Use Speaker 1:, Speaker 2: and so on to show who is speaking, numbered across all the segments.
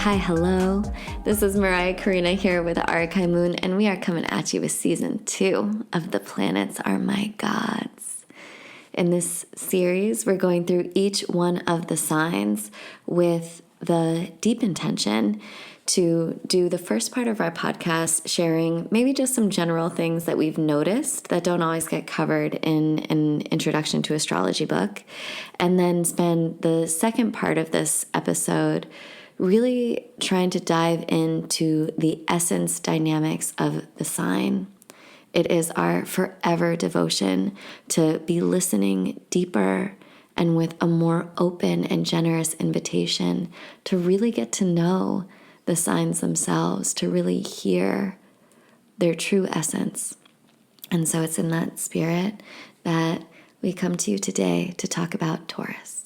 Speaker 1: Hi, hello. This is Mariah Karina here with Arakai Moon, and we are coming at you with season 2 of The Planets Are My Gods. In this series, we're going through each one of the signs with the deep intention to do the first part of our podcast, sharing maybe just some general things that we've noticed that don't always get covered in an introduction to astrology book, and then spend the second part of this episode really trying to dive into the essence dynamics of the sign. It is our forever devotion to be listening deeper and with a more open and generous invitation to really get to know the signs themselves, to really hear their true essence. And so it's in that spirit that we come to you today to talk about Taurus.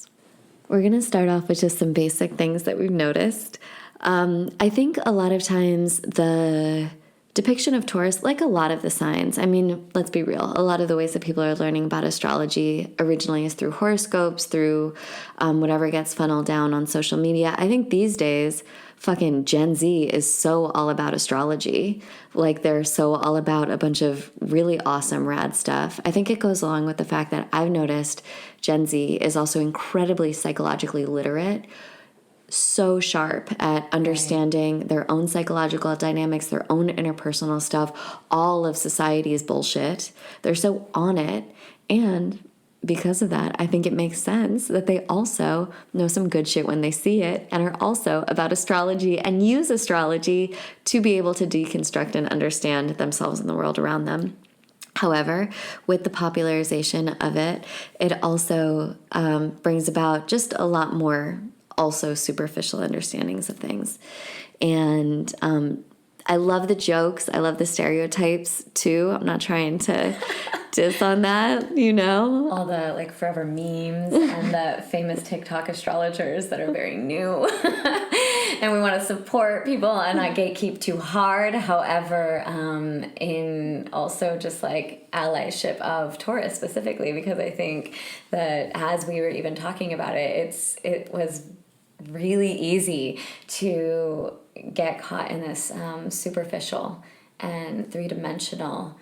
Speaker 1: We're going to start off with just some basic things that we've noticed. I think a lot of times the depiction of Taurus, like a lot of the signs, I mean, let's be real, a lot of the ways that people are learning about astrology originally is through horoscopes, through whatever gets funneled down on social media. I think these days, fucking Gen Z is so all about astrology. Like they're so all about a bunch of really awesome, rad stuff. I think it goes along with the fact that I've noticed Gen Z is also incredibly psychologically literate, so sharp at understanding their own psychological dynamics, their own interpersonal stuff. All of society is bullshit. They're so on it. And because of that, I think it makes sense that they also know some good shit when they see it and are also about astrology and use astrology to be able to deconstruct and understand themselves and the world around them. However, with the popularization of it, it also brings about just a lot more also superficial understandings of things. And I love the jokes. I love the stereotypes too. I'm not trying to diss on that, you know?
Speaker 2: All the like forever memes and the famous TikTok astrologers that are very new. And we want to support people and not gatekeep too hard. However, in also just like allyship of Taurus specifically, because I think that as we were even talking about it, it was really easy to get caught in this superficial and three-dimensional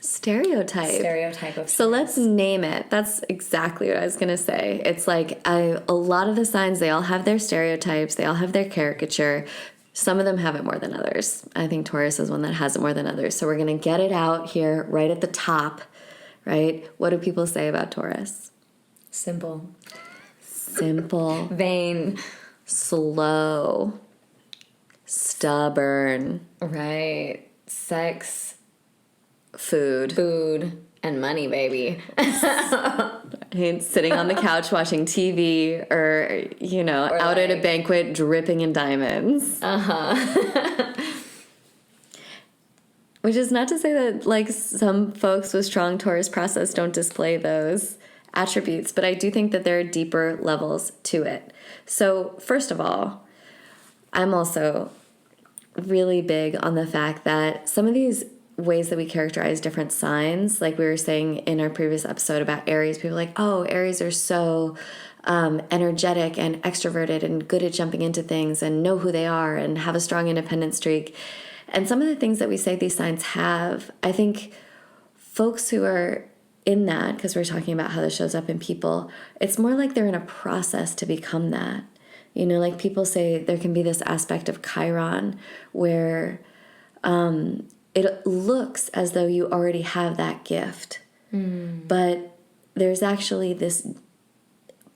Speaker 2: stereotype of
Speaker 1: so let's name it. That's exactly what I was gonna say. It's like a lot of the signs, they all have their stereotypes, they all have their caricature. Some of them have it more than others. I think Taurus is one that has it more than others. So we're gonna get it out here right at the top, right? What do people say about Taurus?
Speaker 2: simple,
Speaker 1: vain, slow, stubborn,
Speaker 2: right? Sex,
Speaker 1: food,
Speaker 2: and money, baby.
Speaker 1: He's sitting on the couch watching TV or, you know, or out like, at a banquet dripping in diamonds. Which is not to say that, like, some folks with strong Taurus process don't display those attributes, but I do think that there are deeper levels to it. So, first of all, I'm also really big on the fact that some of these ways that we characterize different signs, like we were saying in our previous episode about Aries, people are like, oh, Aries are so energetic and extroverted and good at jumping into things and know who they are and have a strong independent streak. And some of the things that we say these signs have, I think folks who are in that, because we're talking about how this shows up in people, it's more like they're in a process to become that. You know, like people say there can be this aspect of Chiron where it looks as though you already have that gift. But there's actually this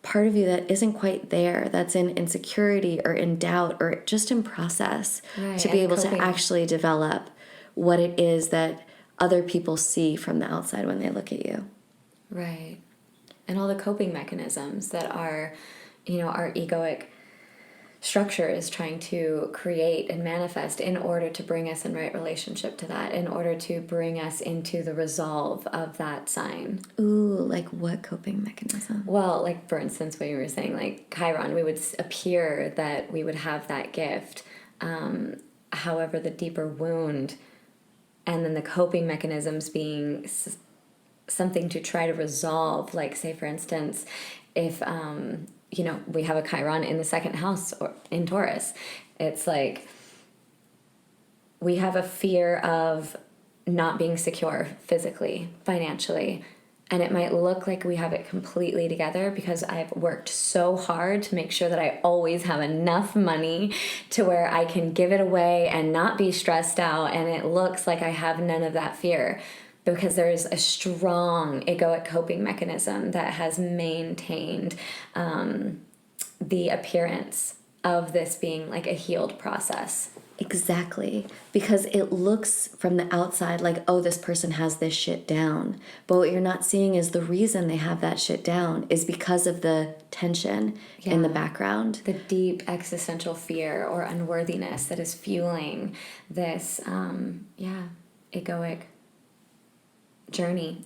Speaker 1: part of you that isn't quite there, that's in insecurity or in doubt or just in process, right, to be able to actually develop what it is that other people see from the outside when they look at you.
Speaker 2: Right. And all the coping mechanisms that are, you know, our egoic structure is trying to create and manifest in order to bring us in right relationship to that, in order to bring us into the resolve of that sign.
Speaker 1: Ooh, like what coping mechanism?
Speaker 2: Well, like for instance, what you were saying, like Chiron, we would appear that we would have that gift. However, the deeper wound and then the coping mechanisms being something to try to resolve, like say for instance, if we have a Chiron in the second house or in Taurus. It's like we have a fear of not being secure physically, financially. And it might look like we have it completely together because I've worked so hard to make sure that I always have enough money to where I can give it away and not be stressed out. And it looks like I have none of that fear because there's a strong egoic coping mechanism that has maintained the appearance of this being like a healed process.
Speaker 1: Exactly. Because it looks from the outside like, oh, this person has this shit down. But what you're not seeing is the reason they have that shit down is because of the tension in the background.
Speaker 2: The deep existential fear or unworthiness that is fueling this, egoic journey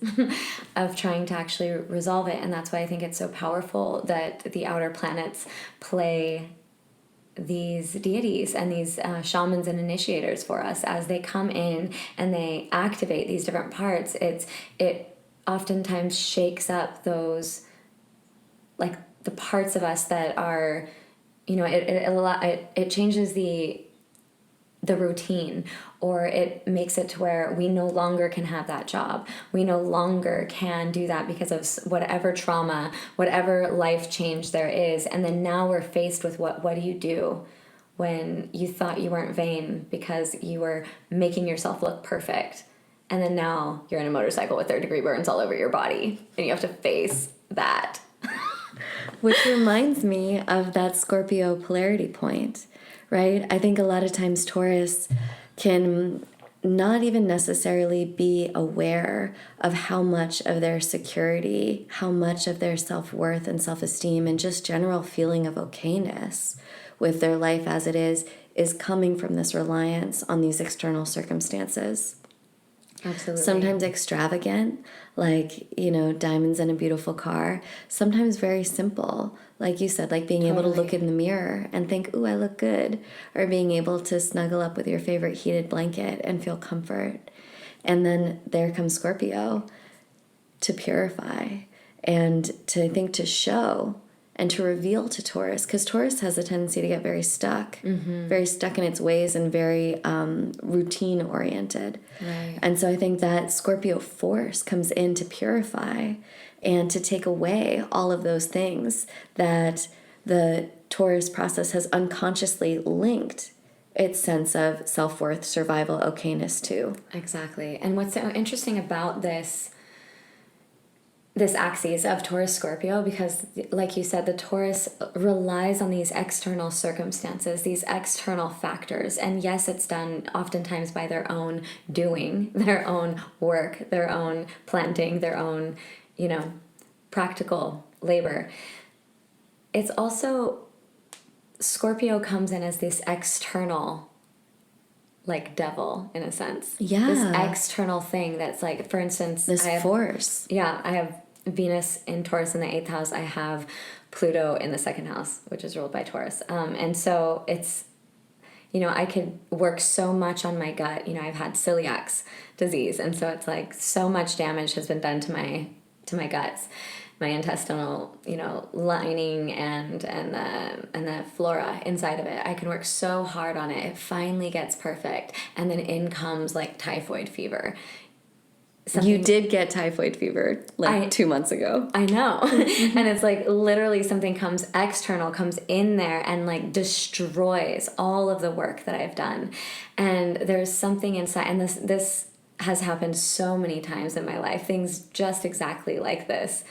Speaker 2: of trying to actually resolve it. And that's why I think it's so powerful that the outer planets play these deities and these shamans and initiators for us as they come in and they activate these different parts. It oftentimes shakes up those, like, the parts of us that are, it changes the routine, or it makes it to where we no longer can have that job. We no longer can do that because of whatever trauma, whatever life change there is. And then now we're faced with what do you do when you thought you weren't vain because you were making yourself look perfect? And then now you're in a motorcycle with third-degree burns all over your body and you have to face that.
Speaker 1: Which reminds me of that Scorpio polarity point, right? I think a lot of times Taurus can not even necessarily be aware of how much of their security, how much of their self-worth and self-esteem and just general feeling of okayness with their life as it is coming from this reliance on these external circumstances.
Speaker 2: Absolutely.
Speaker 1: Sometimes extravagant, like, diamonds in a beautiful car. Sometimes very simple, like you said, like being able to look in the mirror and think, ooh, I look good. Or being able to snuggle up with your favorite heated blanket and feel comfort. And then there comes Scorpio to purify and to show and to reveal to Taurus, because Taurus has a tendency to get very stuck in its ways and very routine oriented.
Speaker 2: Right.
Speaker 1: And so I think that Scorpio force comes in to purify and to take away all of those things that the Taurus process has unconsciously linked its sense of self-worth, survival, okayness to.
Speaker 2: Exactly. And what's so interesting about this axis of Taurus Scorpio, because like you said, the Taurus relies on these external circumstances, these external factors. And yes, it's done oftentimes by their own doing, their own work, their own planting, their own, practical labor. It's also, Scorpio comes in as this external, like, devil in a sense.
Speaker 1: Yeah.
Speaker 2: This external thing that's like, for instance,
Speaker 1: This force.
Speaker 2: Yeah, I have Venus in Taurus in the 8th house. I have Pluto in the 2nd house, which is ruled by Taurus. And so it's, I could work so much on my gut. I've had celiac disease. And so it's like so much damage has been done to my guts, my intestinal, lining and the flora inside of it. I can work so hard on it. It finally gets perfect. And then in comes like typhoid fever.
Speaker 1: You did get typhoid fever 2 months ago.
Speaker 2: I know. And it's like literally something comes in there and like destroys all of the work that I've done. And there's something inside, and this has happened so many times in my life, things just exactly like this,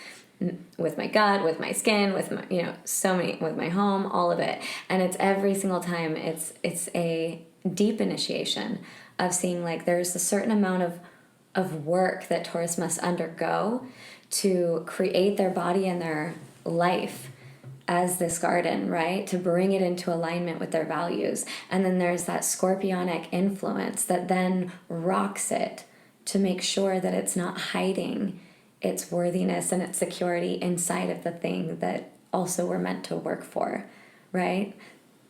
Speaker 2: with my gut, with my skin, with my, so many, with my home, all of it. And it's every single time it's a deep initiation of seeing like there's a certain amount of work that Taurus must undergo to create their body and their life as this garden, right? To bring it into alignment with their values. And then there's that scorpionic influence that then rocks it to make sure that it's not hiding its worthiness and its security inside of the thing that also we're meant to work for, right?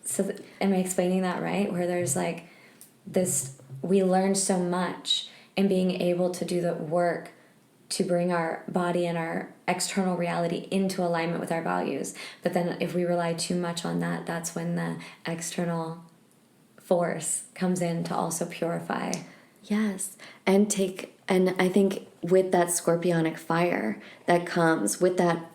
Speaker 2: So am I explaining that right? Where there's like this, we learn so much in being able to do the work to bring our body and our external reality into alignment with our values. But then if we rely too much on that, that's when the external force comes in to also purify.
Speaker 1: Yes. And I think with that scorpionic fire that comes with that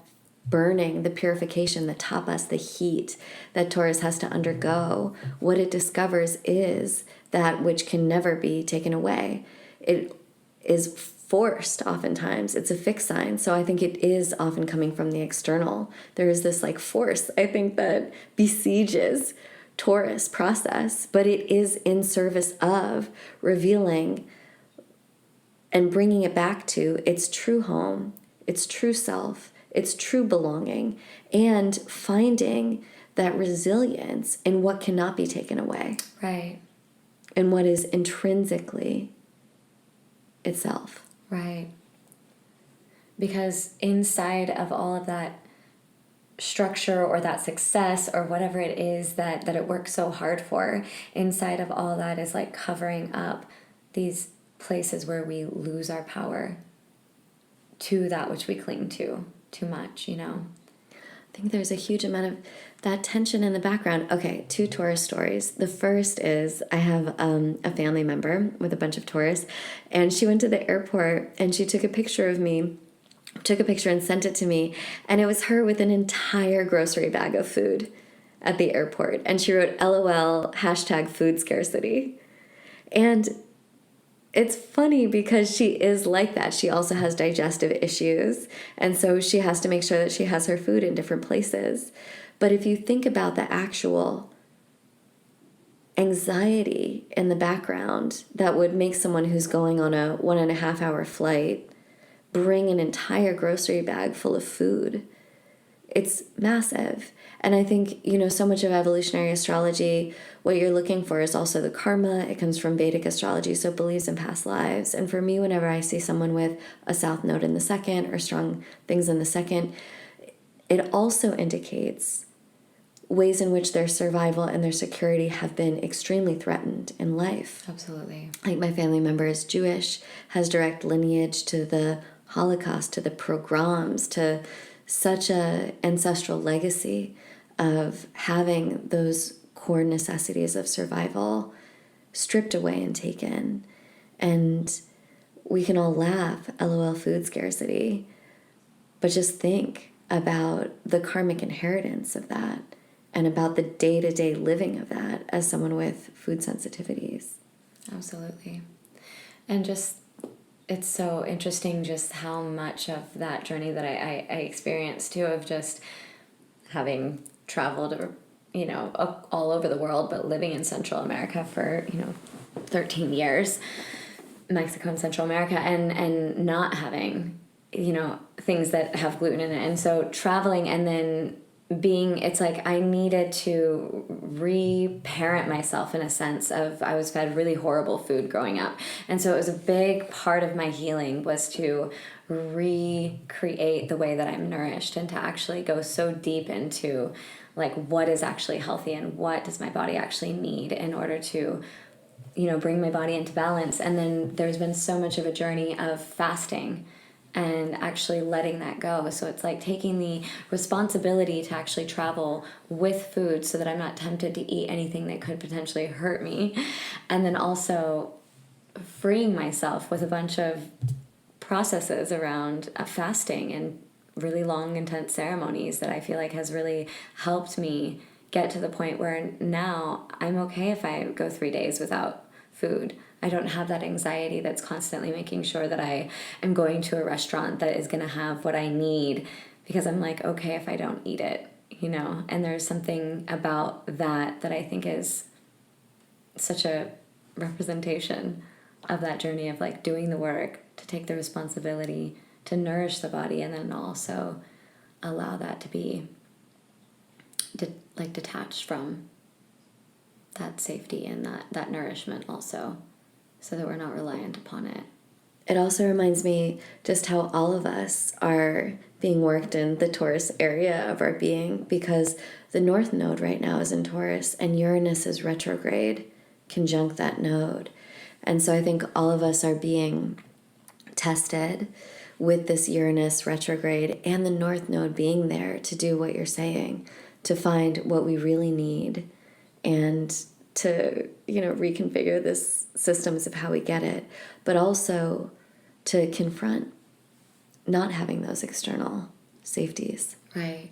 Speaker 1: burning, the purification, the tapas, the heat that Taurus has to undergo, what it discovers is that which can never be taken away. It is forced oftentimes. It's a fixed sign. So I think it is often coming from the external. There is this like force, I think, that besieges Taurus process, but it is in service of revealing and bringing it back to its true home, its true self, its true belonging, and finding that resilience in what cannot be taken away.
Speaker 2: Right.
Speaker 1: And what is intrinsically itself.
Speaker 2: Right. Because inside of all of that structure or that success or whatever it is that it works so hard for, inside of all that is like covering up these places where we lose our power to that which we cling to too much, you know?
Speaker 1: I think there's a huge amount of that tension in the background. Okay, 2 Taurus stories. The first is I have a family member with a bunch of Taurus, and she went to the airport and she took a picture of me, took a picture and sent it to me, and it was her with an entire grocery bag of food at the airport. And she wrote LOL hashtag food scarcity. And it's funny because she is like that. She also has digestive issues. And so she has to make sure that she has her food in different places. But if you think about the actual anxiety in the background that would make someone who's going on a 1.5-hour flight bring an entire grocery bag full of food, it's massive. And I think, so much of evolutionary astrology, what you're looking for is also the karma. It comes from Vedic astrology, so it believes in past lives. And for me, whenever I see someone with a south node in the second or strong things in the second, it also indicates ways in which their survival and their security have been extremely threatened in life.
Speaker 2: Absolutely.
Speaker 1: Like my family member is Jewish, has direct lineage to the Holocaust, to the pogroms, to such a ancestral legacy of having those core necessities of survival stripped away and taken. And we can all laugh, LOL food scarcity, but just think about the karmic inheritance of that and about the day-to-day living of that as someone with food sensitivities.
Speaker 2: Absolutely. And just, it's so interesting just how much of that journey that I experienced too, of just having traveled, all over the world, but living in Central America for, 13 years, Mexico and Central America, and not having, things that have gluten in it. And so traveling and then it's like I needed to re-parent myself in a sense of I was fed really horrible food growing up. And so it was a big part of my healing was to recreate the way that I'm nourished and to actually go so deep into like what is actually healthy and what does my body actually need in order to, bring my body into balance. And then there's been so much of a journey of fasting and actually letting that go. So it's like taking the responsibility to actually travel with food so that I'm not tempted to eat anything that could potentially hurt me. And then also freeing myself with a bunch of processes around fasting and really long, intense ceremonies that I feel like has really helped me get to the point where now I'm okay if I go 3 days without food. I don't have that anxiety that's constantly making sure that I am going to a restaurant that is going to have what I need because I'm like, okay, if I don't eat it, and there's something about that I think is such a representation of that journey of like doing the work to take the responsibility to nourish the body and then also allow that to be detached from that safety and that nourishment also, so that we're not reliant upon it.
Speaker 1: It also reminds me just how all of us are being worked in the Taurus area of our being because the North Node right now is in Taurus and Uranus is retrograde, conjunct that node. And so I think all of us are being tested with this Uranus retrograde and the North Node being there to do what you're saying, to find what we really need and to, reconfigure this systems of how we get it, but also to confront not having those external safeties.
Speaker 2: Right.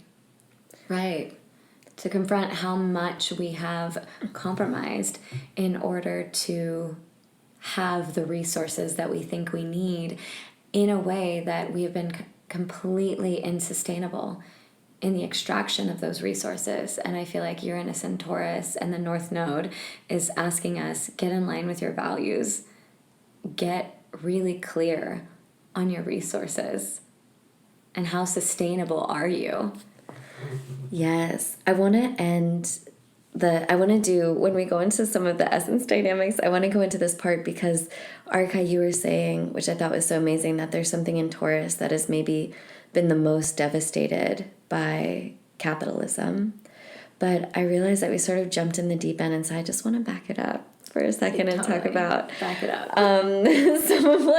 Speaker 2: Right. To confront how much we have compromised in order to have the resources that we think we need in a way that we have been completely insustainable in the extraction of those resources. And I feel like Uranus and Taurus and the North Node is asking us, get in line with your values, get really clear on your resources, and how sustainable are you?
Speaker 1: Yes. I want to do, when we go into some of the essence dynamics, I want to go into this part because, Arkai, you were saying, which I thought was so amazing, that there's something in Taurus that has maybe been the most devastated by capitalism. But I realized that we sort of jumped in the deep end, and so I just want to back it up for a second and talk about
Speaker 2: back it up.
Speaker 1: Some of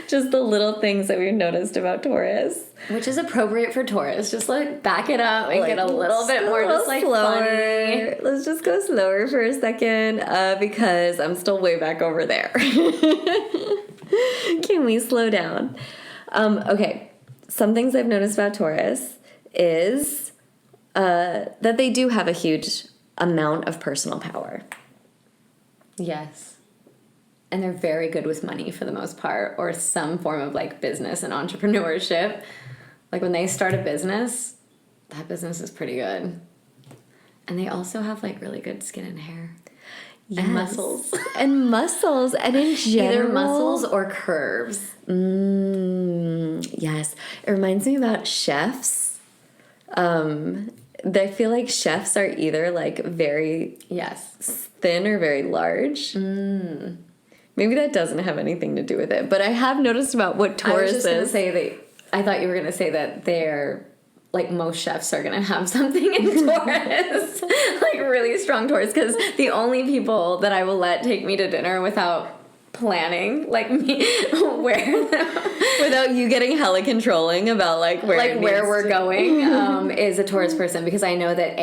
Speaker 1: just the little things that we've noticed about Taurus,
Speaker 2: which is appropriate for Taurus. Just back it up and get a little bit more just
Speaker 1: slower.
Speaker 2: Funny.
Speaker 1: Let's just go slower for a second because I'm still way back over there. Can we slow down? Okay, some things I've noticed about Taurus is that they do have a huge amount of personal power.
Speaker 2: Yes. And they're very good with money for the most part, or some form of business and entrepreneurship. When they start a business, that business is pretty good. And they also have really good skin and hair.
Speaker 1: Yes.
Speaker 2: And muscles.
Speaker 1: And muscles. And in general.
Speaker 2: Either muscles or curves.
Speaker 1: Yes. It reminds me about chefs. I feel like chefs are either very thin or very large. Maybe that doesn't have anything to do with it, but I have noticed about what Taurus is.
Speaker 2: I was just going to say that I thought you were going to say that they're most chefs are going to have something in Taurus, really strong Taurus, because the only people that I will let take me to dinner without planning me
Speaker 1: without you getting hella controlling about
Speaker 2: where we're going is a Taurus person, because I know that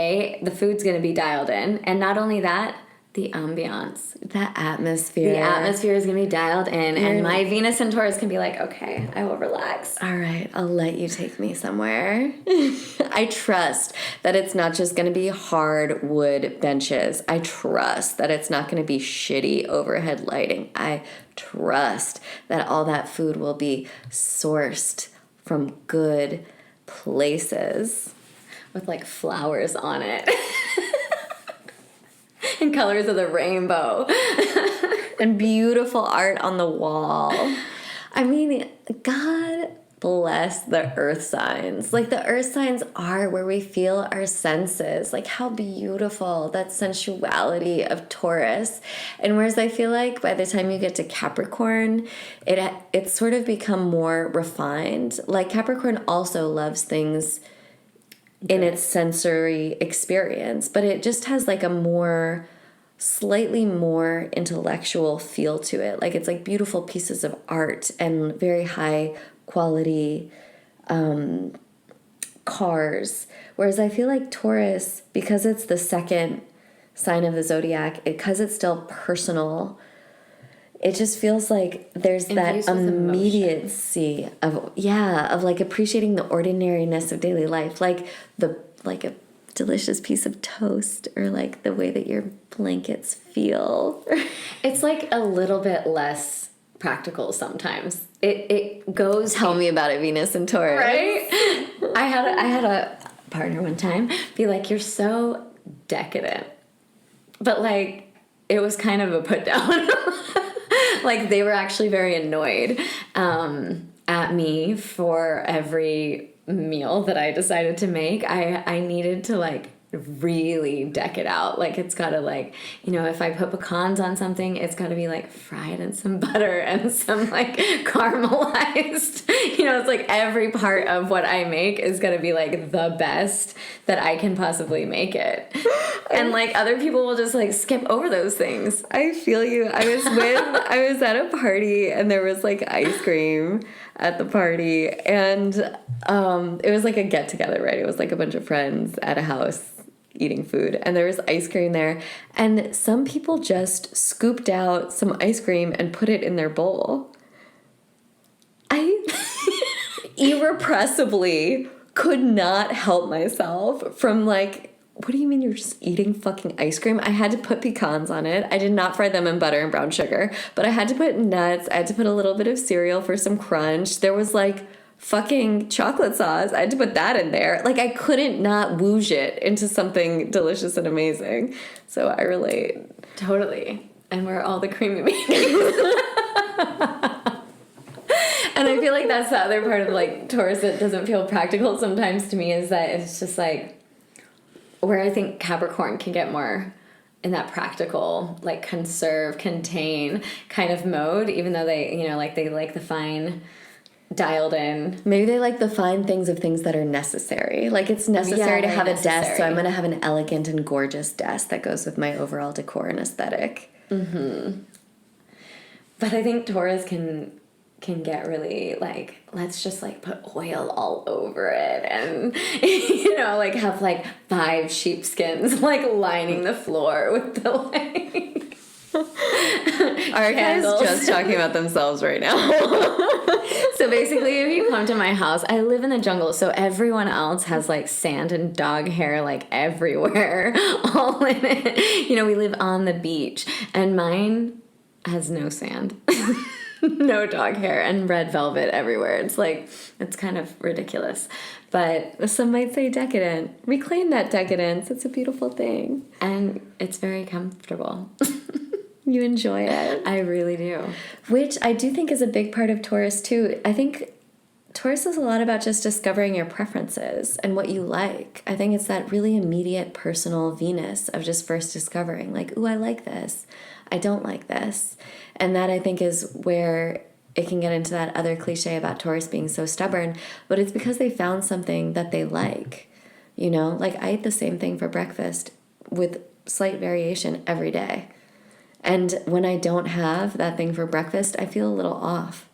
Speaker 2: the food's going to be dialed in, and not only that, the ambiance,
Speaker 1: the atmosphere
Speaker 2: is going to be dialed in, and my Venus and Taurus can be okay, I will relax.
Speaker 1: All right, I'll let you take me somewhere. I trust that it's not just going to be hardwood benches. I trust that it's not going to be shitty overhead lighting. I trust that all that food will be sourced from good places.
Speaker 2: With flowers on it. And colors of the rainbow.
Speaker 1: And beautiful art on the wall. I mean, God bless the earth signs. The earth signs are where we feel our senses. How beautiful that sensuality of Taurus. And whereas I feel by the time you get to Capricorn, it's sort of become more refined. Capricorn also loves things in its sensory experience, but it just has a slightly more intellectual feel to it. It's beautiful pieces of art and very high quality cars. Whereas I feel Taurus, because it's the second sign of the zodiac, because it's still personal, it just feels there's that immediacy of appreciating the ordinariness of daily life, a delicious piece of toast, or the way that your blankets feel.
Speaker 2: It's a little bit less practical sometimes. It goes.
Speaker 1: Tell me about it, Venus and Taurus.
Speaker 2: Right? I had a partner one time be you're so decadent, but it was kind of a put down. They were actually very annoyed at me for every meal that I decided to make. I needed to really deck it out. Like, it's gotta, like, you know, if I put pecans on something, it's gotta be like fried in some butter and some like caramelized, you know, it's like every part of what I make is gonna be like the best that I can possibly make it. And like other people will just like skip over those things.
Speaker 1: I feel you. I was at a party and there was like ice cream at the party, and it was like a get together, right? It was like a bunch of friends at a house eating food, and there was ice cream there, and some people just scooped out some ice cream and put it in their bowl. I irrepressibly could not help myself from like, what do you mean you're just eating fucking ice cream? I had to put pecans on it. I did not fry them in butter and brown sugar, but I had to put nuts. I had to put a little bit of cereal for some crunch. There was like fucking chocolate sauce. I had to put that in there. Like, I couldn't not whoosh it into something delicious and amazing. So I relate.
Speaker 2: Totally. And we're all the creamy babies. And I feel like that's the other part of like Taurus that doesn't feel practical sometimes to me, is that it's just like where I think Capricorn can get more in that practical, like conserve, contain kind of mode, even though they, you know, like they like the fine dialed in.
Speaker 1: Maybe they like the fine things of things that are necessary. Like, it's necessary to have a desk, so I'm going to have an elegant and gorgeous desk that goes with my overall decor and aesthetic.
Speaker 2: Mm-hmm. But I think Taurus can get really like, let's just like put oil all over it, and you know, like have like 5 sheepskins like lining the floor with the like
Speaker 1: Our guys just talking about themselves right now.
Speaker 2: So basically, if you come to my house, I live in the jungle, so everyone else has like sand and dog hair like everywhere, all in it. You know, we live on the beach, and mine has no sand. No dog hair, and red velvet everywhere. It's like, it's kind of ridiculous. But
Speaker 1: some might say decadent. Reclaim that decadence. It's a beautiful thing.
Speaker 2: And it's very comfortable.
Speaker 1: You enjoy it.
Speaker 2: I really do.
Speaker 1: Which I do think is a big part of Taurus, too. I think Taurus is a lot about just discovering your preferences and what you like. I think it's that really immediate personal Venus of just first discovering, like, ooh, I like this. I don't like this. And that, I think, is where it can get into that other cliche about Taurus being so stubborn. But it's because they found something that they like. You know, like, I eat the same thing for breakfast with slight variation every day. And when I don't have that thing for breakfast, I feel a little off.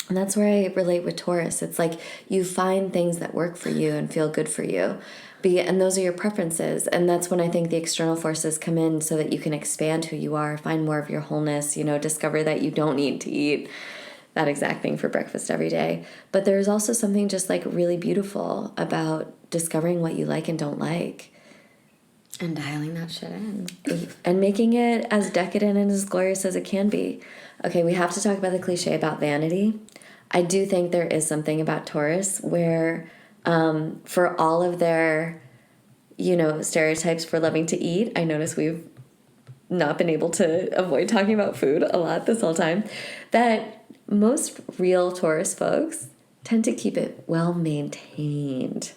Speaker 1: And that's where I relate with Taurus. It's like you find things that work for you and feel good for you. And those are your preferences. And that's when I think the external forces come in so that you can expand who you are, find more of your wholeness, you know, discover that you don't need to eat that exact thing for breakfast every day. But there's also something just like really beautiful about discovering what you like and don't like.
Speaker 2: And dialing that shit in.
Speaker 1: And making it as decadent and as glorious as it can be. Okay, we have to talk about the cliche about vanity. I do think there is something about Taurus where for all of their, you know, stereotypes for loving to eat, I notice we've not been able to avoid talking about food a lot this whole time, that most real Taurus folks tend to keep it well maintained.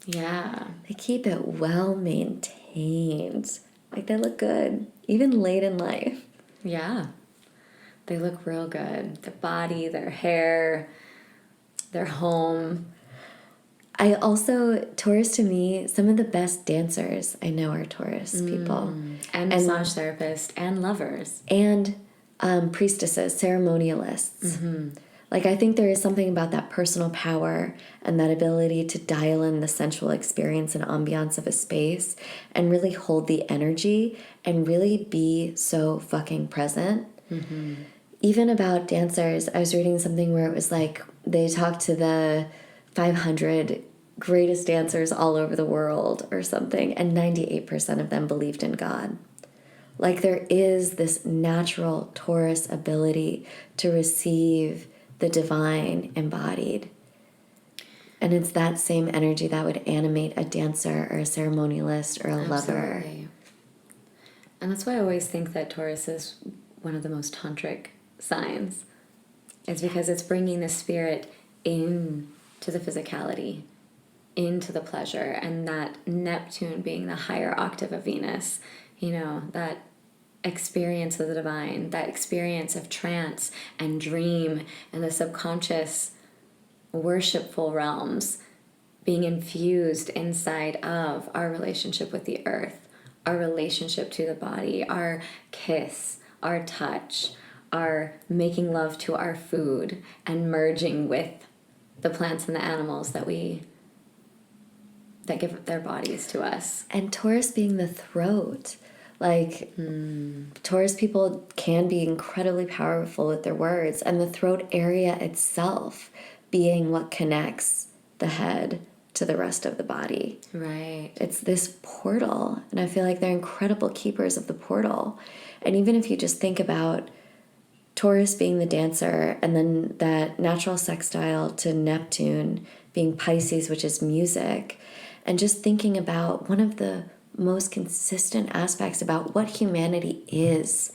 Speaker 2: Yeah.
Speaker 1: They keep it well maintained. Like, they look good, even late in life.
Speaker 2: Yeah. They look real good. Their body, their hair, their home.
Speaker 1: I also, Taurus to me, some of the best dancers I know are Taurus people.
Speaker 2: And massage therapists and lovers.
Speaker 1: And priestesses, ceremonialists. Mm-hmm. Like, I think there is something about that personal power and that ability to dial in the sensual experience and ambiance of a space and really hold the energy and really be so fucking present. Mm-hmm. Even about dancers, I was reading something where it was like they talked to the 500 greatest dancers all over the world or something, and 98% of them believed in God. Like, there is this natural Taurus ability to receive the divine embodied. And it's that same energy that would animate a dancer or a ceremonialist or a lover.
Speaker 2: Absolutely. And that's why I always think that Taurus is one of the most tantric signs. It's because it's bringing the spirit in to the physicality. into the pleasure, and that Neptune being the higher octave of Venus, that experience of the divine, that experience of trance and dream and the subconscious worshipful realms being infused inside of our relationship with the earth, our relationship to the body, our kiss, our touch, our making love to our food, and merging with the plants and the animals that give their bodies to us.
Speaker 1: And Taurus being the throat. Like, Taurus people can be incredibly powerful with their words, and the throat area itself being what connects the head to the rest of the body.
Speaker 2: Right.
Speaker 1: It's this portal, and I feel like they're incredible keepers of the portal. And even if you just think about Taurus being the dancer, and then that natural sextile to Neptune being Pisces, which is music, and just thinking about one of the most consistent aspects about what humanity is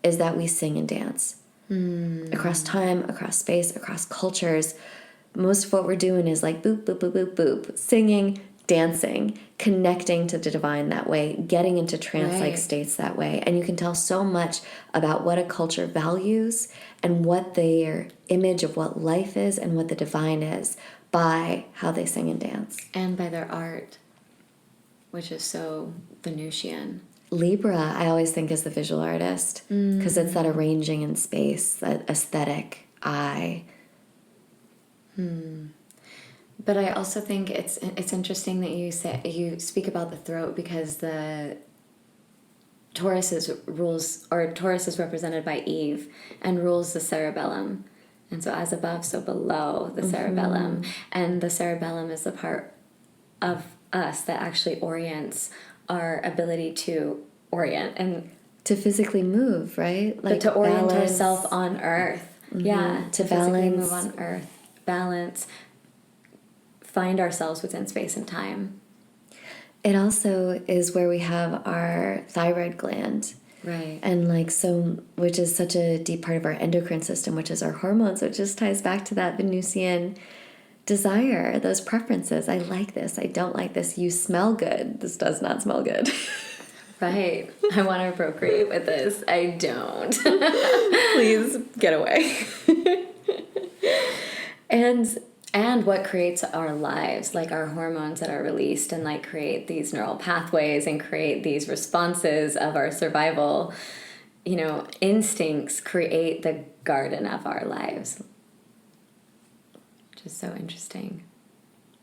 Speaker 1: that we sing and dance. Across time, across space, across cultures. Most of what we're doing is like boop, boop, boop, boop, boop, singing, dancing, connecting to the divine that way, getting into trance-like states that way. And you can tell so much about what a culture values and what their image of what life is and what the divine is by how they sing and dance.
Speaker 2: And by their art, which is so Venusian.
Speaker 1: Libra, I always think, is the visual artist because it's that arranging in space, that aesthetic eye.
Speaker 2: But I also think it's interesting that you speak about the throat, because the Taurus is represented by Eve and rules the cerebellum. And so as above, so below the cerebellum. And the cerebellum is the part of us that actually orients our ability to orient and
Speaker 1: to physically move, right?
Speaker 2: Like to orient ourselves on earth. Yeah, to physically move on earth, balance, find ourselves within space and time.
Speaker 1: It also is where we have our thyroid gland.
Speaker 2: Right.
Speaker 1: And which is such a deep part of our endocrine system, which is our hormones, which just ties back to that Venusian desire, those preferences. I like this. I don't like this. You smell good. This does not smell good.
Speaker 2: Right. I want to procreate with this. I don't.
Speaker 1: Please get away.
Speaker 2: And what creates our lives, like our hormones that are released and like create these neural pathways and create these responses of our survival, instincts create the garden of our lives. Which is so interesting.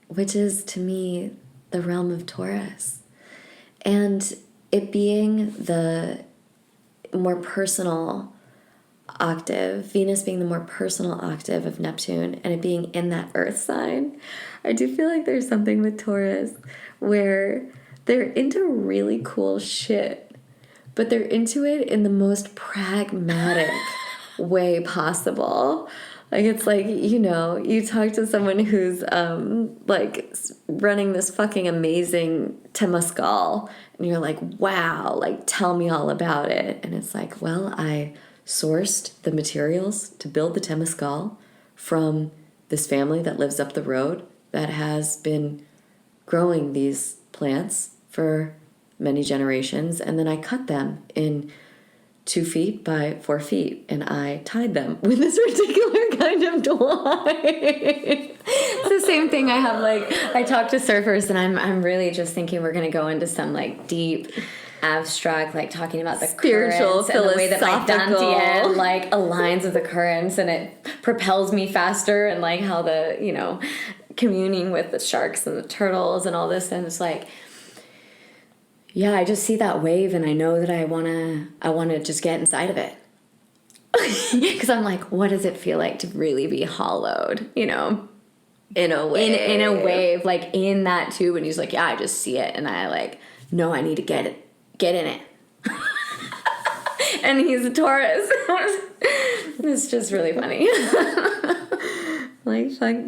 Speaker 1: Which is, to me, the realm of Taurus. And it being the more personal octave, Venus being the more personal octave of Neptune, and it being in that earth sign, I do feel like there's something with Taurus where they're into really cool shit, but they're into it in the most pragmatic way possible. Like, it's like, you talk to someone who's, running this fucking amazing temazcal, and you're like, wow, like, tell me all about it. And it's like, well, I sourced the materials to build the temazcal from this family that lives up the road that has been growing these plants for many generations, and then I cut them in 2 feet by 4 feet, and I tied them with this particular kind of twine.
Speaker 2: It's the same thing. I talk to surfers, and I'm really just thinking we're gonna go into some deep, abstract, talking about the
Speaker 1: spiritual,
Speaker 2: currents and the way that my
Speaker 1: philosophical
Speaker 2: dantian aligns with the currents, and it propels me faster, and how the communing with the sharks and the turtles and all this, and it's yeah, I just see that wave, and I know that I wanna just get inside of it. Because I'm like, what does it feel like to really be hollowed? In a wave. In a wave, in that tube. And he's like, yeah, I just see it, and I no, I need to get in it. And he's a Taurus. It's just really funny.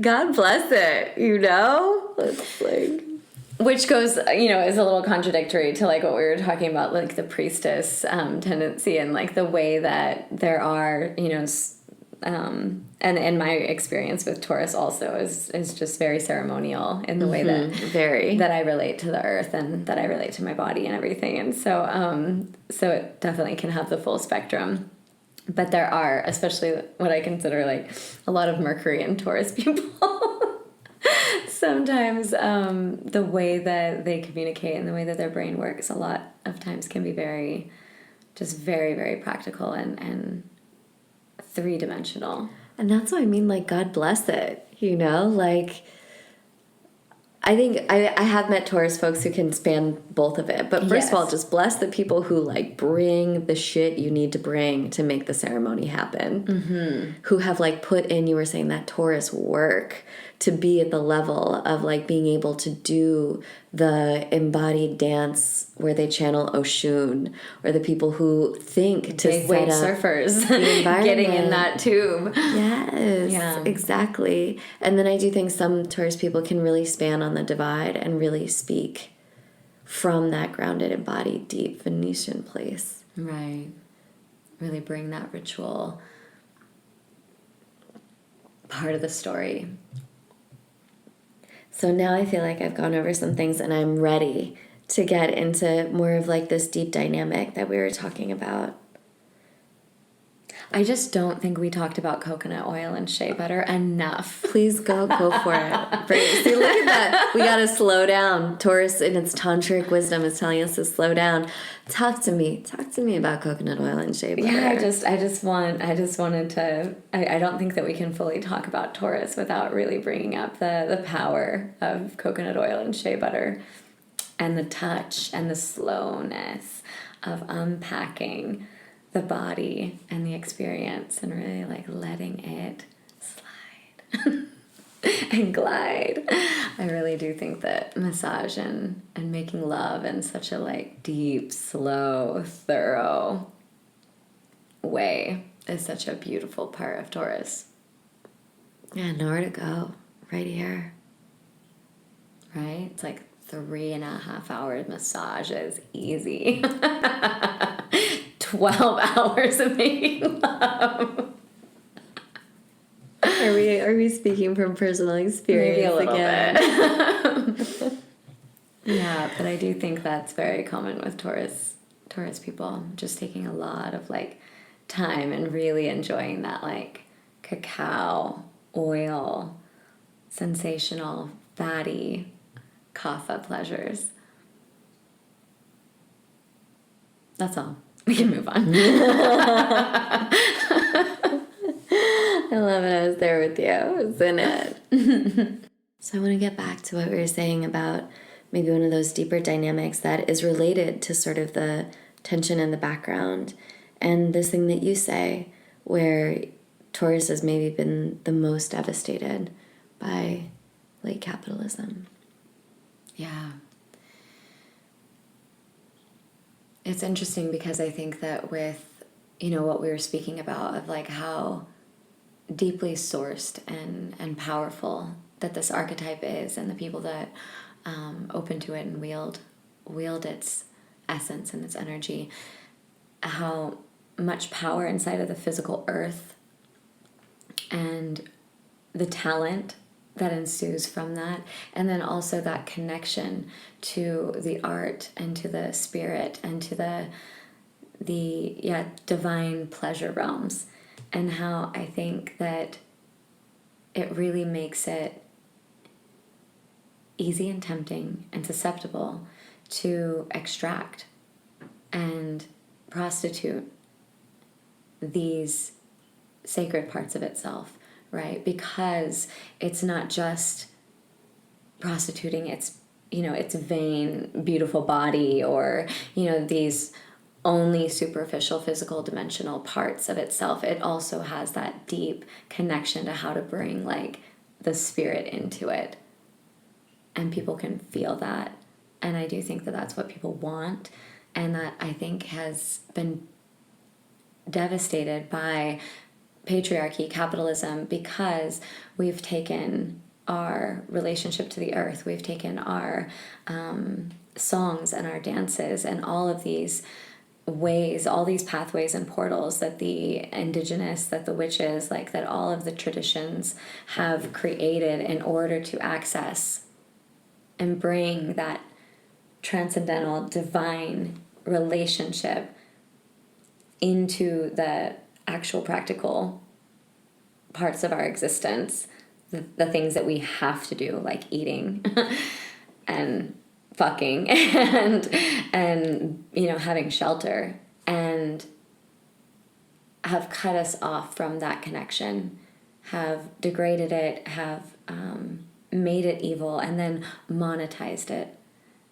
Speaker 1: God bless it, It's
Speaker 2: which goes, is a little contradictory to what we were talking about, the priestess tendency, and the way that there are, and my experience with Taurus also is just very ceremonial in the way that I relate to the earth and that I relate to my body and everything. And so it definitely can have the full spectrum. But there are, especially what I consider like a lot of Mercury and Taurus people. Sometimes the way that they communicate and the way that their brain works a lot of times can be very, very practical and three-dimensional.
Speaker 1: And that's what I mean, like, God bless it, you know? Like, I think I have met Taurus folks who can span both of it. But first of all, just bless the people who, like, bring the shit you need to bring to make the ceremony happen. Mm-hmm. Who have, like, put in, you were saying, that Taurus work to be at the level of, like, being able to do the embodied dance where they channel Oshun, or the people who think to
Speaker 2: big wave surfers getting in that tube.
Speaker 1: Yes, yeah, exactly. And then I do think some Taurus people can really span on the divide and really speak from that grounded, embodied, deep Venetian place.
Speaker 2: Right. Really bring that ritual part of the story.
Speaker 1: So now I feel like I've gone over some things and I'm ready to get into more of like this deep dynamic that we were talking about.
Speaker 2: I just don't think we talked about coconut oil and shea butter enough.
Speaker 1: Please go for it. See, look at that. We got to slow down. Taurus in its tantric wisdom is telling us to slow down. Talk to me about coconut oil and shea butter.
Speaker 2: Yeah, I don't think that we can fully talk about Taurus without really bringing up the power of coconut oil and shea butter and the touch and the slowness of unpacking the body and the experience and really like letting it slide and glide. I really do think that massage and making love in such a like deep, slow, thorough way is such a beautiful part of Taurus.
Speaker 1: Yeah, nowhere to go. Right here.
Speaker 2: Right? It's like 3.5 hour massages, easy. 12 hours of making love.
Speaker 1: Are we speaking from personal experience?
Speaker 2: Maybe a little
Speaker 1: again?
Speaker 2: bit. Yeah, but I do think that's very common with Taurus people. Just taking a lot of like time and really enjoying that like cacao oil, sensational, fatty kapha pleasures. That's all. We can move on.
Speaker 1: I love it. I was there with you. I was in it. So I want to get back to what we were saying about maybe one of those deeper dynamics that is related to sort of the tension in the background. And this thing that you say, where Taurus has maybe been the most devastated by late capitalism.
Speaker 2: Yeah. It's interesting because I think that with, what we were speaking about of like how deeply sourced and powerful that this archetype is and the people that open to it and wield its essence and its energy, how much power inside of the physical earth and the talent that ensues from that, and then also that connection to the art and to the spirit and to the divine pleasure realms, and how I think that it really makes it easy and tempting and susceptible to extract and prostitute these sacred parts of itself, right? Because it's not just prostituting its vain, beautiful body or, these only superficial physical dimensional parts of itself. It also has that deep connection to how to bring like the spirit into it. And people can feel that. And I do think that that's what people want. And that I think has been devastated by patriarchy, capitalism, because we've taken our relationship to the earth, we've taken our songs and our dances and all of these ways, all these pathways and portals that the indigenous, that the witches, like that all of the traditions have created in order to access and bring that transcendental divine relationship into the actual practical parts of our existence, the things that we have to do, like eating and fucking and having shelter, and have cut us off from that connection, have degraded it, have made it evil, and then monetized it.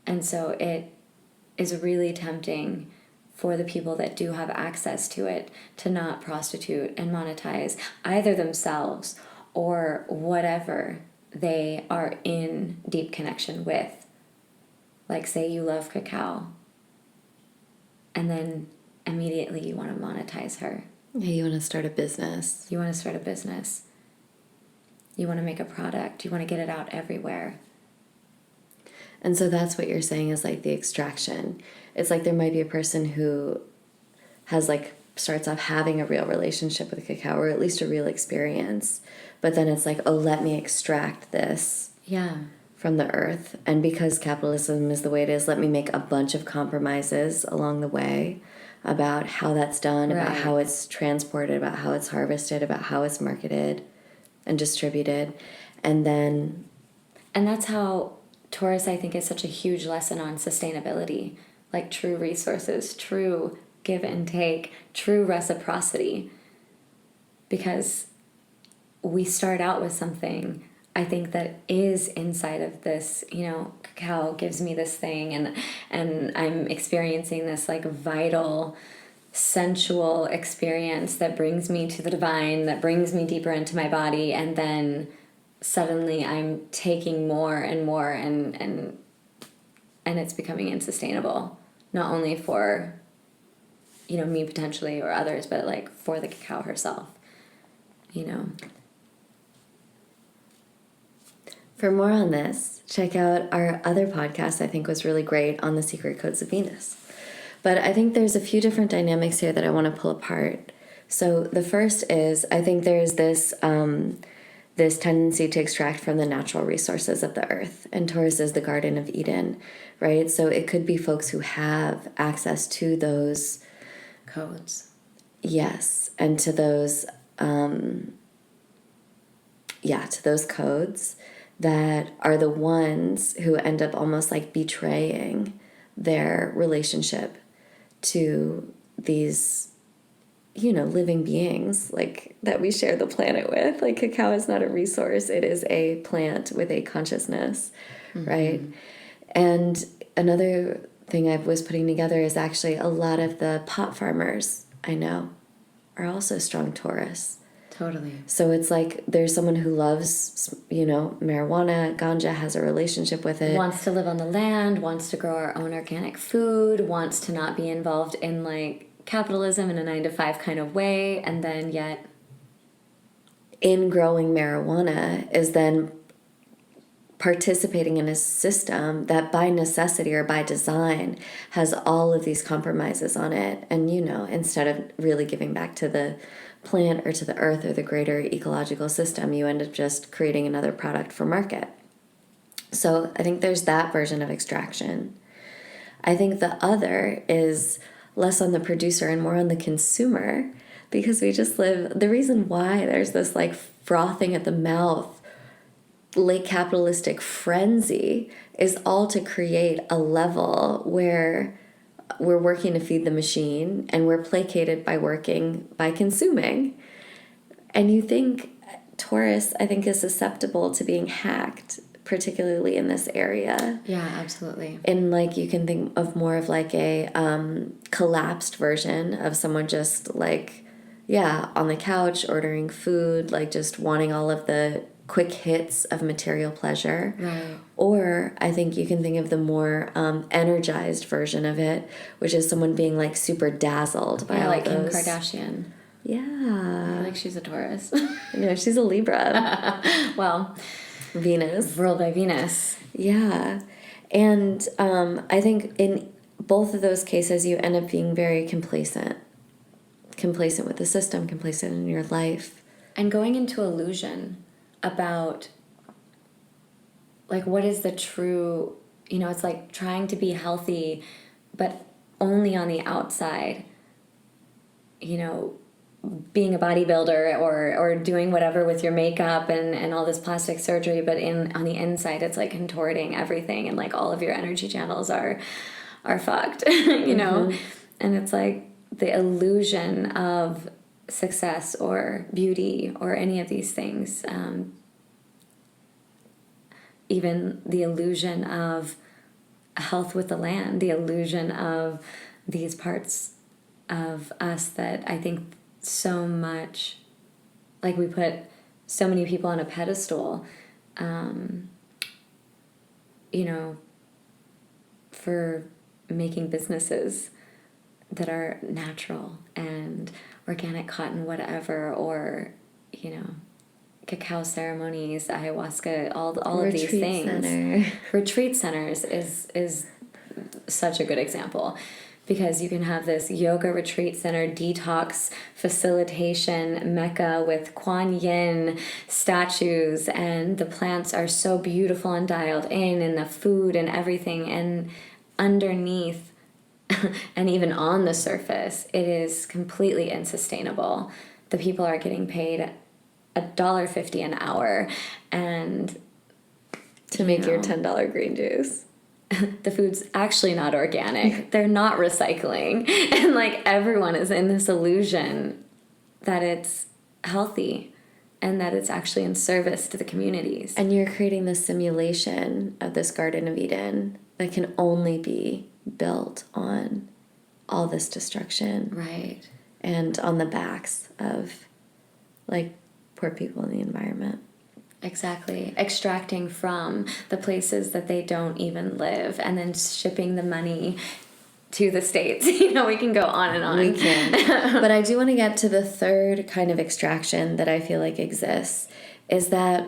Speaker 2: And so it is really tempting for the people that do have access to it to not prostitute and monetize either themselves or whatever they are in deep connection with. Like, say you love cacao, and then immediately you want to monetize her.
Speaker 1: Yeah, you want to start a business.
Speaker 2: You want to start a business. You want to make a product. You want to get it out everywhere.
Speaker 1: And so that's what you're saying is like the extraction. It's like there might be a person who has like starts off having a real relationship with cacao, or at least a real experience. But then it's like, oh, let me extract this.
Speaker 2: Yeah.
Speaker 1: From the earth. And because capitalism is the way it is, let me make a bunch of compromises along the way about how that's done, about how it's transported, about how it's harvested, about how it's marketed and distributed. And
Speaker 2: that's how Taurus, I think, is such a huge lesson on sustainability, like true resources, true give and take, true reciprocity. Because we start out with something, I think, that is inside of this, cacao gives me this thing, and I'm experiencing this like vital, sensual experience that brings me to the divine, that brings me deeper into my body, and then suddenly I'm taking more and more, and it's becoming unsustainable, not only for, me potentially or others, but like for the cacao herself,
Speaker 1: For more on this, check out our other podcast I think was really great on the secret codes of Venus. But I think there's a few different dynamics here that I want to pull apart. So the first is, I think there's this this tendency to extract from the natural resources of the earth. And Taurus is the Garden of Eden, right? So it could be folks who have access to those
Speaker 2: codes.
Speaker 1: Yes, and to those, to those codes that are the ones who end up almost like betraying their relationship to these, living beings like that we share the planet with. Like cacao is not a resource, it is a plant with a consciousness, right? And another thing I was putting together is actually a lot of the pot farmers I know are also strong Taurus.
Speaker 2: Totally.
Speaker 1: So it's like there's someone who loves, marijuana, ganja, has a relationship with it.
Speaker 2: Wants to live on the land, wants to grow our own organic food, wants to not be involved in like capitalism in a 9-to-5 kind of way, and then yet
Speaker 1: in growing marijuana is then participating in a system that by necessity or by design has all of these compromises on it. And, instead of really giving back to the plant or to the earth or the greater ecological system, you end up just creating another product for market. So I think there's that version of extraction. I think the other is less on the producer and more on the consumer, because we just live, the reason why there's this like frothing at the mouth, late capitalistic frenzy is all to create a level where we're working to feed the machine and we're placated by consuming. And you think Taurus, I think, is susceptible to being hacked, particularly in this area.
Speaker 2: Yeah, absolutely.
Speaker 1: And like you can think of more of like a collapsed version of someone just like, on the couch ordering food, like just wanting all of the quick hits of material pleasure.
Speaker 2: Right.
Speaker 1: Or I think you can think of the more energized version of it, which is someone being like super dazzled by all
Speaker 2: like
Speaker 1: those.
Speaker 2: Kim Kardashian.
Speaker 1: Yeah.
Speaker 2: I feel like she's a Taurus.
Speaker 1: No, she's a Libra.
Speaker 2: Well,
Speaker 1: Venus.
Speaker 2: Ruled by Venus.
Speaker 1: Yeah. And I think in both of those cases, you end up being very complacent with the system, complacent in your life.
Speaker 2: And going into illusion about, like, what is the true, it's like trying to be healthy, but only on the outside, being a bodybuilder or doing whatever with your makeup and all this plastic surgery, but on the inside, it's like contorting everything, and like all of your energy channels are fucked,
Speaker 1: Mm-hmm.
Speaker 2: And it's like the illusion of success or beauty or any of these things, even the illusion of health with the land, the illusion of these parts of us that I think so much, like we put so many people on a pedestal, for making businesses that are natural and organic cotton, whatever, or, cacao ceremonies, ayahuasca, all of these things. Retreat centers is such a good example, because you can have this yoga retreat center, detox facilitation mecca with Kuan Yin statues, and the plants are so beautiful and dialed in, and the food and everything, and underneath and even on the surface, it is completely unsustainable. The people are getting paid $1.50 an hour, and
Speaker 1: to make your $10 green juice.
Speaker 2: The food's actually not organic. They're not recycling. And like everyone is in this illusion that it's healthy and that it's actually in service to the communities.
Speaker 1: And you're creating this simulation of this Garden of Eden that can only be built on all this destruction.
Speaker 2: Right.
Speaker 1: And on the backs of like poor people in the environment.
Speaker 2: Exactly. Extracting from the places that they don't even live, and then shipping the money to the States. We can go on and on.
Speaker 1: We can. But I do want to get to the third kind of extraction that I feel like exists, is that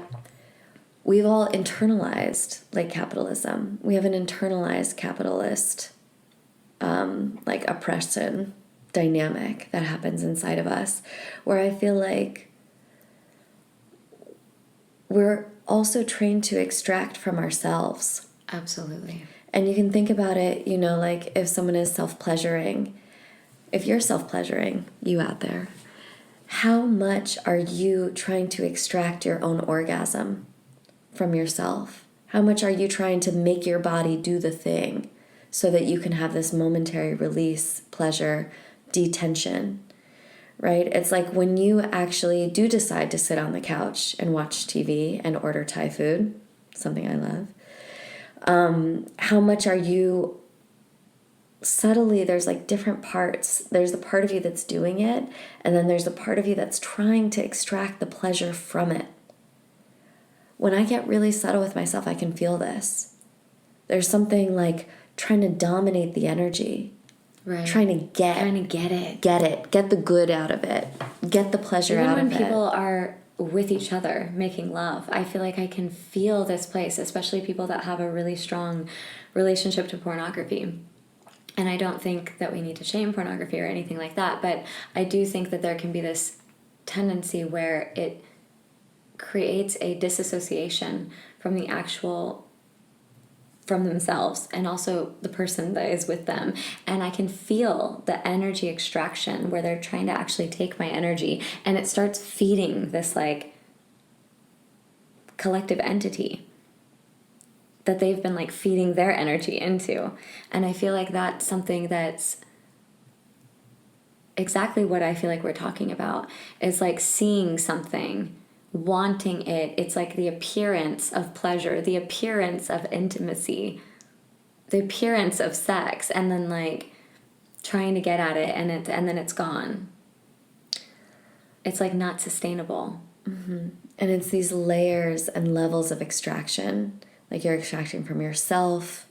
Speaker 1: we've all internalized like capitalism. We have an internalized capitalist like oppression dynamic that happens inside of us, where I feel like we're also trained to extract from ourselves.
Speaker 2: Absolutely.
Speaker 1: And you can think about it, like if someone is self-pleasuring, if you're self-pleasuring, you out there, how much are you trying to extract your own orgasm from yourself? How much are you trying to make your body do the thing so that you can have this momentary release, pleasure, detention? Right? It's like when you actually do decide to sit on the couch and watch TV and order Thai food, something I love. How much are you subtly, there's like different parts. There's the part of you that's doing it, and then there's the part of you that's trying to extract the pleasure from it. When I get really subtle with myself, I can feel this. There's something like trying to dominate the energy.
Speaker 2: Right.
Speaker 1: Trying to get it. Get the good out of it. Get the pleasure
Speaker 2: Even
Speaker 1: out of it.
Speaker 2: when people are with each other making love, I feel like I can feel this place, especially people that have a really strong relationship to pornography. And I don't think that we need to shame pornography or anything like that, but I do think that there can be this tendency where it creates a disassociation from the actual, from themselves and also the person that is with them. And I can feel the energy extraction where they're trying to actually take my energy, and it starts feeding this like collective entity that they've been like feeding their energy into. And I feel like that's something that's exactly what I feel like we're talking about, is like seeing something, wanting it. It's like the appearance of pleasure, the appearance of intimacy, the appearance of sex, and then like trying to get at it, and then it's gone. It's like not sustainable.
Speaker 1: Mm-hmm. And it's these layers and levels of extraction. Like you're extracting from yourself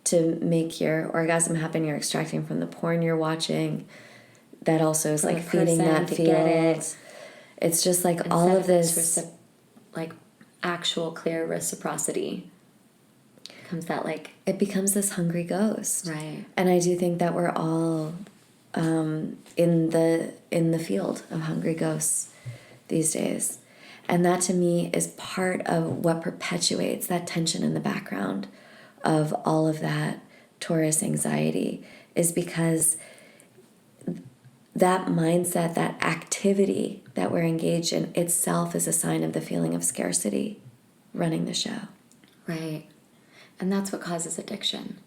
Speaker 1: to make your orgasm happen. You're extracting from the porn you're watching. That also is
Speaker 2: From
Speaker 1: like
Speaker 2: the
Speaker 1: feeding
Speaker 2: person
Speaker 1: that
Speaker 2: to
Speaker 1: field.
Speaker 2: get it.
Speaker 1: It's just like
Speaker 2: Instead
Speaker 1: all of this
Speaker 2: like actual clear reciprocity becomes that like...
Speaker 1: It becomes this hungry ghost.
Speaker 2: Right.
Speaker 1: And I do think that we're all in the field of hungry ghosts these days. And that to me is part of what perpetuates that tension in the background of all of that Taurus anxiety, is because that mindset, that activity that we're engaged in itself is a sign of the feeling of scarcity running the show.
Speaker 2: Right. And that's what causes addiction.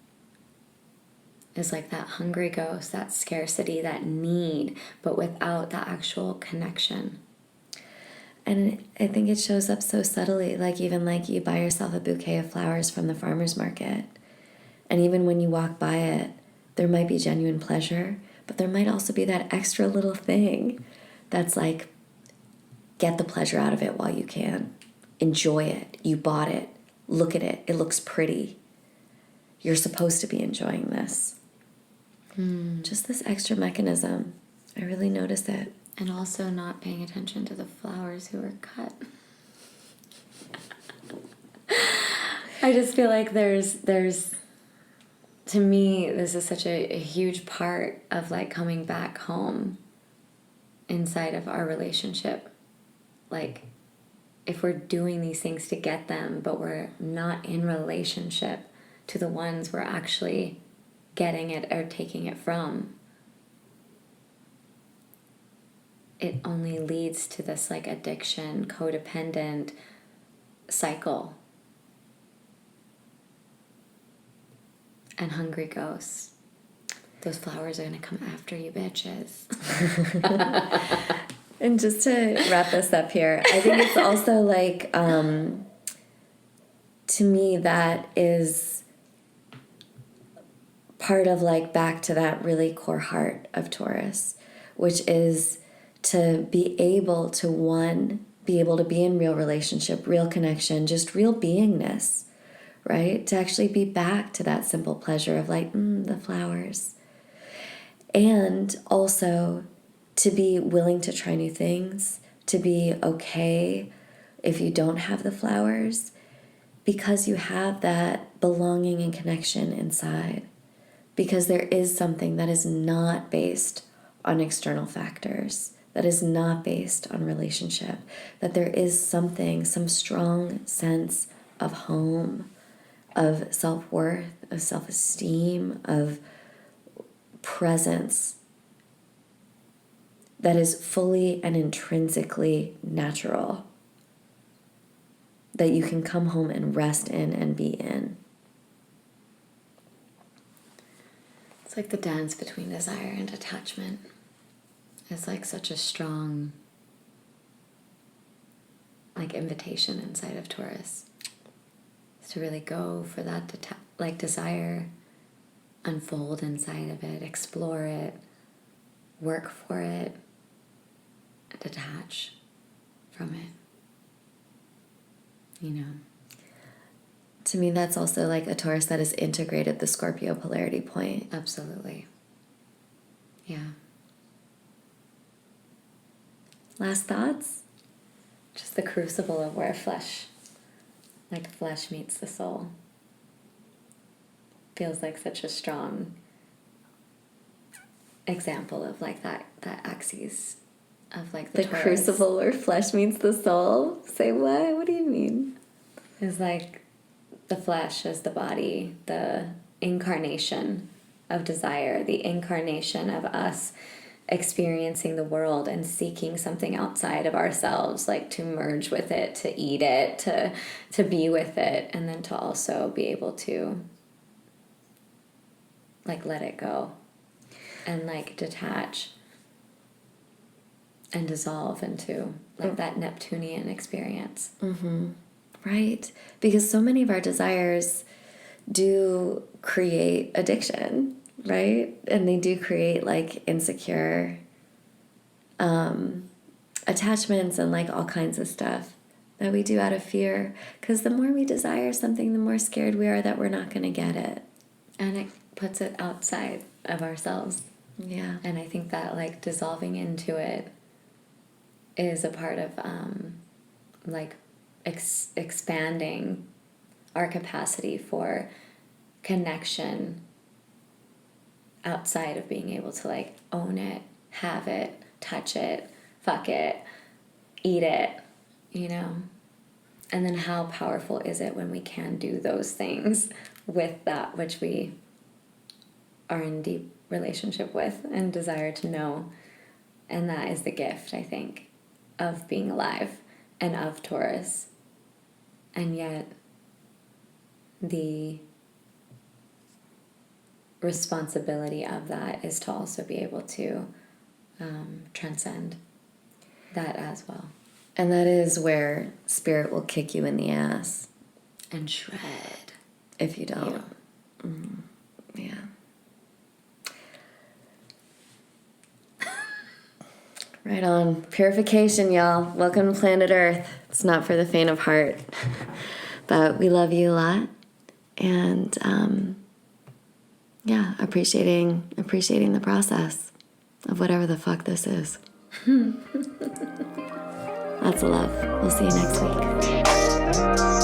Speaker 2: Is like that hungry ghost, that scarcity, that need, but without the actual connection.
Speaker 1: And I think it shows up so subtly, like even like you buy yourself a bouquet of flowers from the farmer's market. And even when you walk by it, there might be genuine pleasure, but there might also be that extra little thing that's like, get the pleasure out of it while you can. Enjoy it. You bought it. Look at it. It looks pretty. You're supposed to be enjoying this. Just this extra mechanism. I really notice it.
Speaker 2: And also not paying attention to the flowers who were cut. I just feel like there's to me, this is such a huge part of like coming back home inside of our relationship. Like, if we're doing these things to get them, but we're not in relationship to the ones we're actually getting it or taking it from, it only leads to this like addiction, codependent cycle. And hungry ghosts. Those flowers are going to come after you, bitches.
Speaker 1: And just to wrap this up here, I think it's also like, to me, that is part of like back to that really core heart of Taurus, which is to be able to, one, be able to be in real relationship, real connection, just real beingness, right? To actually be back to that simple pleasure of like, the flowers. And also to be willing to try new things, to be okay if you don't have the flowers, because you have that belonging and connection inside. Because there is something that is not based on external factors, that is not based on relationship, that there is something, some strong sense of home, of self-worth, of self-esteem, of presence that is fully and intrinsically natural, that you can come home and rest in and be in.
Speaker 2: It's like the dance between desire and attachment is like such a strong like invitation inside of Taurus. Is to really go for that like desire, unfold inside of it, explore it, work for it, detach from it. You know.
Speaker 1: To me, that's also like a Taurus that has integrated the Scorpio polarity point.
Speaker 2: Absolutely. Yeah.
Speaker 1: Last thoughts?
Speaker 2: Just the crucible of where flesh meets the soul. Feels like such a strong example of like that axis of like the Taurus.
Speaker 1: Crucible where flesh meets the soul? Say what? What do you mean?
Speaker 2: Is like the flesh as the body, the incarnation of desire, the incarnation of us experiencing the world and seeking something outside of ourselves, like to merge with it, to eat it, to be with it, and then to also be able to like let it go and like detach and dissolve into like that Neptunian experience.
Speaker 1: Mm-hmm. Right? Because so many of our desires do create addiction, right? And they do create like insecure attachments and like all kinds of stuff that we do out of fear. Because the more we desire something, the more scared we are that we're not going to get it.
Speaker 2: And it puts it outside of ourselves.
Speaker 1: Yeah.
Speaker 2: And I think that like dissolving into it is a part of like expanding our capacity for connection outside of being able to like own it, have it, touch it, fuck it, eat it, you know? And then how powerful is it when we can do those things with that which we are in deep relationship with and desire to know. And that is the gift, I think, of being alive and of Taurus. And yet the responsibility of that is to also be able to transcend that as well.
Speaker 1: And that is where spirit will kick you in the ass
Speaker 2: And shred.
Speaker 1: if you don't. Yeah. Right on. Purification, y'all. Welcome to planet Earth. It's not for the faint of heart. But we love you a lot. And yeah, appreciating the process of whatever the fuck this is. Lots of love. We'll see you next week.